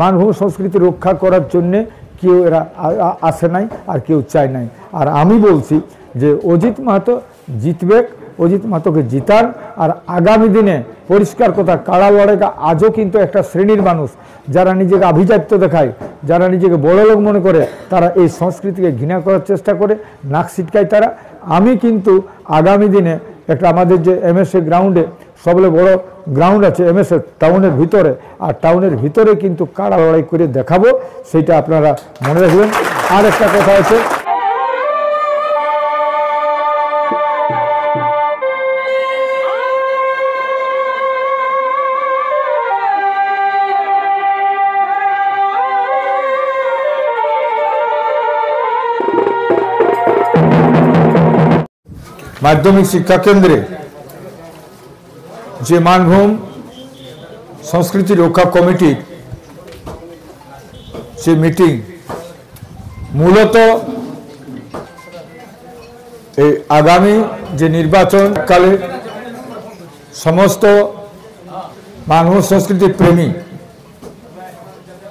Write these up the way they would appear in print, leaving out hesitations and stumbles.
মানভূম সংস্কৃতি রক্ষা করার জন্যে কেউ এরা আসে নাই আর কেউ চায় নাই। আর আমি বলছি যে অজিত মাহাতো জিতবে, অজিত মাহাতোকে জিতান। আর আগামী দিনে পরিষ্কার কথা, কাড়া লড়াইটা আজও কিন্তু একটা শ্রেণীর মানুষ যারা নিজেকে আভিজাত্য দেখায়, যারা নিজেকে বড় লোক মনে করে, তারা এই সংস্কৃতিকে ঘৃণা করার চেষ্টা করে, নাক ছিটকায় তারা। আমি কিন্তু আগামী দিনে একটা আমাদের যে এমএসএ গ্রাউন্ডে সবচেয়ে বড় গ্রাউন্ড আছে এমএসএ টাউনের ভিতরে, আর টাউনের ভিতরে কিন্তু কাড়া লড়াই করে দেখাবো, সেইটা আপনারা মনে রাখবেন। আর একটা কথা আছে, মাধ্যমিক শিক্ষা কেন্দ্রে যে মানভূম সংস্কৃতি রক্ষা কমিটির যে মিটিং, মূলত এই আগামী যে নির্বাচনকালে সমস্ত মানভূম সংস্কৃতি প্রেমী,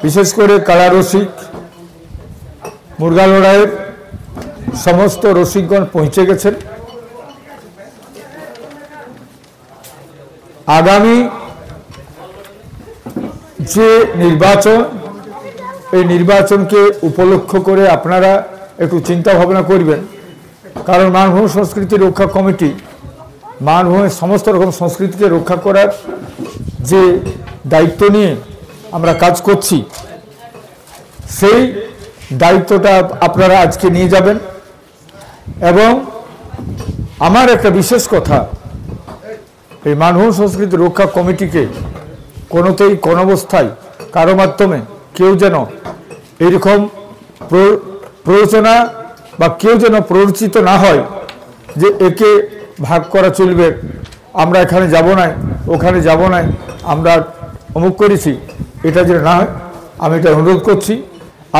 বিশেষ করে কাড়া রসিক, মুরগা লড়াইয়ের সমস্ত রসিকগণ পৌঁছে গেছেন। আগামী যে নির্বাচন, এই নির্বাচনকে উপলক্ষ করে আপনারা একটু চিন্তা ভাবনা করবেন, কারণ মানভূম সংস্কৃতি রক্ষা কমিটি মানভূমের সমস্ত রকম সংস্কৃতিকে রক্ষা করার যে দায়িত্ব নিয়ে আমরা কাজ করছি, সেই দায়িত্বটা আপনারা আজকে নিয়ে যাবেন। এবং আমার একটা বিশেষ কথা, এই মানভূম সংস্কৃতি রক্ষা কমিটিকে কোনোতেই কোনো অবস্থায় কারো মাধ্যমে কেউ যেন এইরকম প্ররোচনা বা কেউ যেন প্ররোচিত না হয় যে একে ভাগ করা চলবে, আমরা এখানে যাব না, ওখানে যাব না, আমরা অমুক করেছি, এটা যেন না হয় আমি এটা অনুরোধ করছি।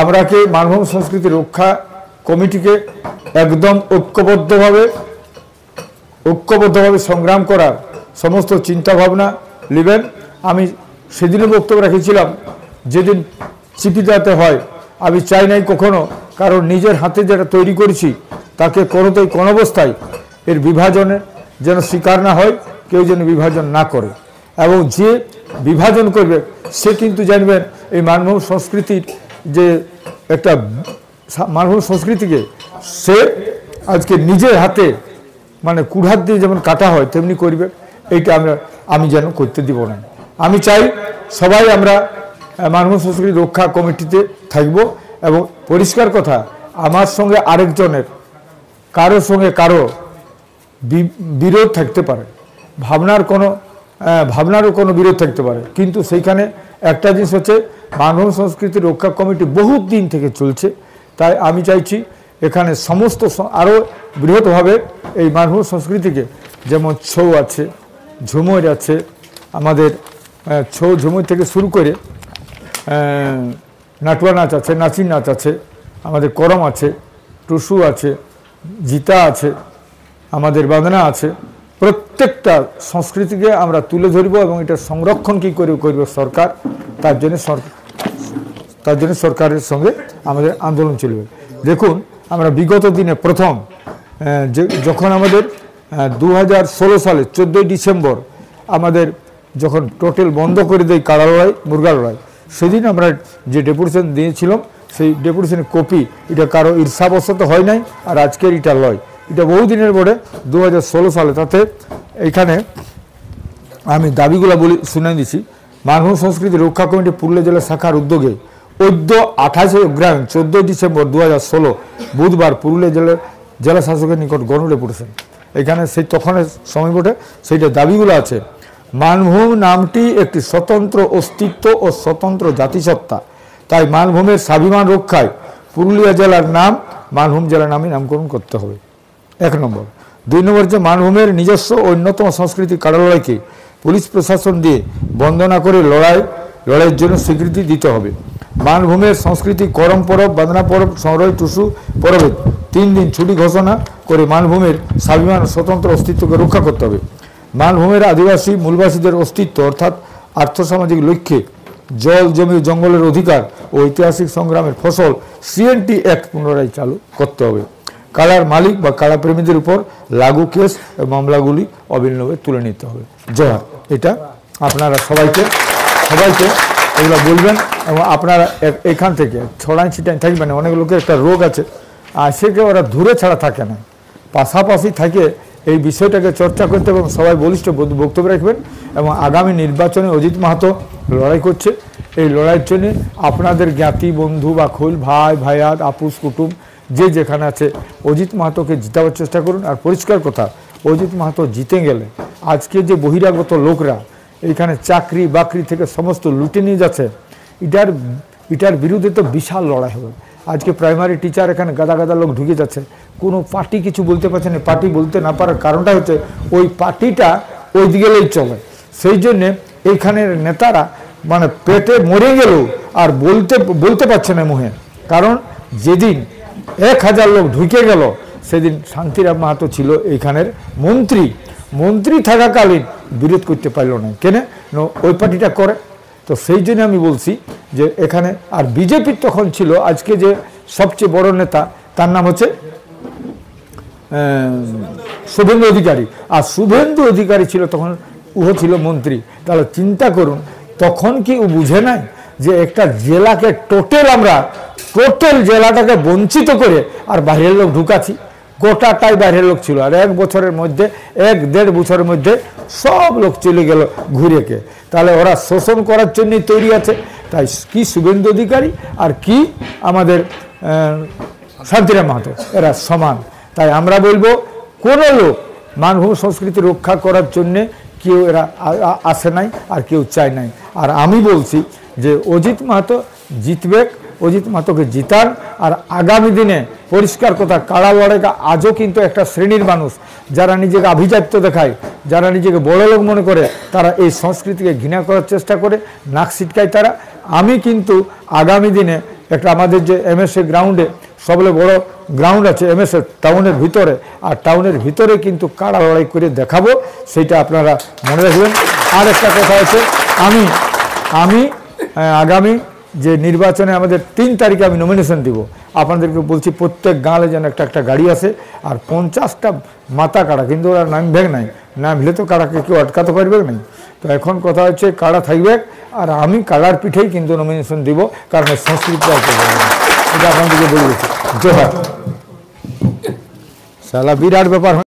আমরাকে মানভূম সংস্কৃতি রক্ষা কমিটিকে একদম ঐক্যবদ্ধভাবে সংগ্রাম করার সমস্ত চিন্তাভাবনা নেবেন। আমি সেদিনও বক্তব্য রেখেছিলাম, যেদিন চিপিদাতে হয় আমি চাই নাই কখনো, কারণ নিজের হাতে যেটা তৈরি করেছি তাকে কোনোতেই কোনো অবস্থায় এর বিভাজনে যেন শিকার না হয়, কেউ যেন বিভাজন না করে। এবং যে বিভাজন করবে সে কিন্তু জানবেন এই মানভূম সংস্কৃতির যে একটা মানভূম সংস্কৃতিকে সে আজকে নিজের হাতে মানে কুড়াত দিয়ে যেমন কাটা হয় তেমনি করবে, এইটা আমি যেন করতে দিব না। আমি চাই সবাই আমরা মানভূম সংস্কৃতি রক্ষা কমিটিতে থাকব। এবং পরিষ্কার কথা, আমার সঙ্গে আরেকজনের কারোর সঙ্গে কারো বিরোধ থাকতে পারে, ভাবনারও কোনো বিরোধ থাকতে পারে, কিন্তু সেইখানে একটা জিনিস হচ্ছে মানভূম সংস্কৃতি রক্ষা কমিটি বহুত দিন থেকে চলছে। তাই আমি চাইছি এখানে সমস্ত আরও বৃহৎভাবে এই মানভূম সংস্কৃতিকে, যেমন ছৌ আছে, ঝুমুর আছে, আমাদের ছৌ ঝুমুর থেকে শুরু করে নাটুয়া নাচ আছে, নাচি নাচ আছে, আমাদের করম আছে, টুসু আছে, জিতা আছে, আমাদের বাঁধনা আছে, প্রত্যেকটা সংস্কৃতিকে আমরা তুলে ধরব এবং এটা সংরক্ষণ কী করে করবে সরকার, তার জন্য সরকারের সঙ্গে আমাদের আন্দোলন চলবে। দেখুন, আমরা বিগত দিনে প্রথম যখন আমাদের 2016 সালে 14 ডিসেম্বর আমাদের যখন টোটাল বন্ধ করে দেয় কাড়া লড়াই, মুরগা লড়াই, সেদিন আমরা যে ডেপুটেশন দিয়েছিলাম সেই ডেপুটেশনের কপি, এটা কারো ঈর্ষাবশত হয় নাই, আর আজকের এটা লয়, এটা বহুদিনের পরে 2016 সালে। তাতে এখানে আমি দাবিগুলো শুনে দিছি। মানভূম সংস্কৃতি রক্ষা কমিটি পুরুলিয়া জেলা শাখার উদ্যোগে 28 অগ্রহায়ণ 14 ডিসেম্বর 2016 বুধবার পুরুলিয়া জেলা শাসকের নিকট গণ ডেপুটেশন, এখানে সেই তখনের সময় বটে সেইটা দাবিগুলো আছে। মানভূম নামটি একটি স্বতন্ত্র অস্তিত্ব ও স্বতন্ত্র জাতিসত্তা, তাই মানভূমের স্বাভিমান রক্ষায় পুরুলিয়া জেলার নাম মানভূম জেলা নামে নামকরণ করতে হবে, 1 নম্বর। 2 নম্বর হচ্ছে মানভূমের নিজস্ব অন্যতম সংস্কৃতি কাড়া লড়াইকে পুলিশ প্রশাসন দিয়ে বন্দনা করে লড়াইয়ের জন্য স্বীকৃতি দিতে হবে। মানভূমের সংস্কৃতি করম পরব, বাঁধনা পরব, সংরয় টুসু পরবে 3 দিন ছুটি ঘোষণা করে মানভূমের স্বাভিমান স্বতন্ত্র অস্তিত্বকে রক্ষা করতে হবে। মানভূমের আদিবাসী মূলবাসীদের অস্তিত্ব অর্থাৎ আর্থসামাজিক লক্ষ্যে জল জমি জঙ্গলের অধিকার ও ঐতিহাসিক সংগ্রামের ফসল সিএনটি অ্যাক্ট পুনরায় চালু করতে হবে। কাড়ার মালিক বা কাড়া প্রেমীদের উপর লাগু কেস মামলাগুলি অবিলম্বে তুলে নিতে হবে। জোহার। এটা আপনারা সবাইকে এগুলো বলবেন এবং আপনারা এখান থেকে ছড়াই ছিটাই থাকবেন। অনেক লোকের একটা রোগ আছে, আর সেকে ওরা দূরে ছাড়া থাকে না, পাশাপাশি থাকে এই বিষয়টাকে চর্চা করতে এবং সবাই বলিষ্ঠ বক্তব্য রাখবেন। এবং আগামী নির্বাচনে অজিত মাহাতো লড়াই করছে, এই লড়াইয়ের জন্য আপনাদের জ্ঞাতি বন্ধু বা খোল ভাই ভাইয়াত আপুস কুটুম যে যেখানে আছে অজিত মাহাতোকে জিতাবার চেষ্টা করুন। আর পরিষ্কার কথা, অজিত মাহাতো জিতে গেলে আজকে যে বহিরাগত লোকরা এইখানে চাকরি বাকরি থেকে সমস্ত লুটে নিয়ে যাচ্ছে, এটার বিরুদ্ধে তো বিশাল লড়াই হবে। আজকে প্রাইমারি টিচার এখানে গাদা গাদা লোক ঢুকে যাচ্ছে, কোনো পার্টি কিছু বলতে পারছে না। পার্টি বলতে না পারার কারণটা হচ্ছে ওই পার্টিটা ওই দিকেই চলে। সেই জন্যে এইখানের নেতারা মানে পেটে মরে গেল আর বলতে পারছে না মুখে। কারণ যেদিন 1000 লোক ঢুকে গেল সেদিন শান্তিরাম মাহাতো ছিল এইখানের মন্ত্রী থাকাকালীন বিরোধ করতে পারল না। কেন? ওই পার্টিটা করে। তো সেই জন্য আমি বলছি যে এখানে আর বিজেপির তখন ছিল আজকে যে সবচেয়ে বড় নেতা, তার নাম হচ্ছে শুভেন্দু অধিকারী। আর শুভেন্দু অধিকারী ছিল তখন, ও ছিল মন্ত্রী। তাহলে চিন্তা করুন, তখন কি ও বুঝে নাই যে একটা জেলাকে টোটাল জেলাটাকে বঞ্চিত করে আর বাইরের লোক ঢুকাছি। গোটাটাই বাইরের লোক ছিল, আর 1 বছরের মধ্যে 1-1.5 বছরের মধ্যে সব লোক চলে গেল ঘুরেকে। তাহলে ওরা শোষণ করার জন্যই তৈরি আছে। তাই কি শুভেন্দু অধিকারী আর কি আমাদের শান্তিরাম মাহাতো এরা সমান। তাই আমরা বলবো কোনো লোক মানভূমি সংস্কৃতি রক্ষা করার জন্যে কেউ এরা আসে নাই আর কেউ চায় নাই। আর আমি বলছি যে অজিত মাহাতো জিতবে, অজিত মাহাতোকে জিতান। আর আগামী দিনে পরিষ্কার কথা, কাড়া লড়াইটা আজও কিন্তু একটা শ্রেণীর মানুষ যারা নিজেকে আভিজাত্য দেখায়, যারা নিজেকে বড় লোক মনে করে, তারা এই সংস্কৃতিকে ঘৃণা করার চেষ্টা করে, নাক ছিটকায় তারা। আমি কিন্তু আগামী দিনে একটা আমাদের যে এমএসএ গ্রাউন্ডে সবচেয়ে বড় গ্রাউন্ড আছে এমএসএ টাউনের ভিতরে, আর টাউনের ভিতরে কিন্তু কাড়া লড়াই করে দেখাবো, সেইটা আপনারা মনে রাখবেন। আর একটা কথা হচ্ছে, আমি আগামী যে নির্বাচনে আমাদের 3 তারিখে আমি নমিনেশন দিব। আপনাদেরকে বলছি প্রত্যেক গাঁলে যেন একটা গাড়ি আসে আর 50টা মাথা কাড়া, কিন্তু ওরা নাম ভেগ নাই, নামলে তো কাড়াকে কেউ আটকাতে পারবে না। তো এখন কথা হচ্ছে কাড়া থাকবে, আর আমি কাড়ার পিঠেই কিন্তু নমিনেশন দিব, কারণ সংস্কৃতি এটা আপনাদেরকে বলে দিচ্ছি। জোহার। সালা বিরাট ব্যাপার।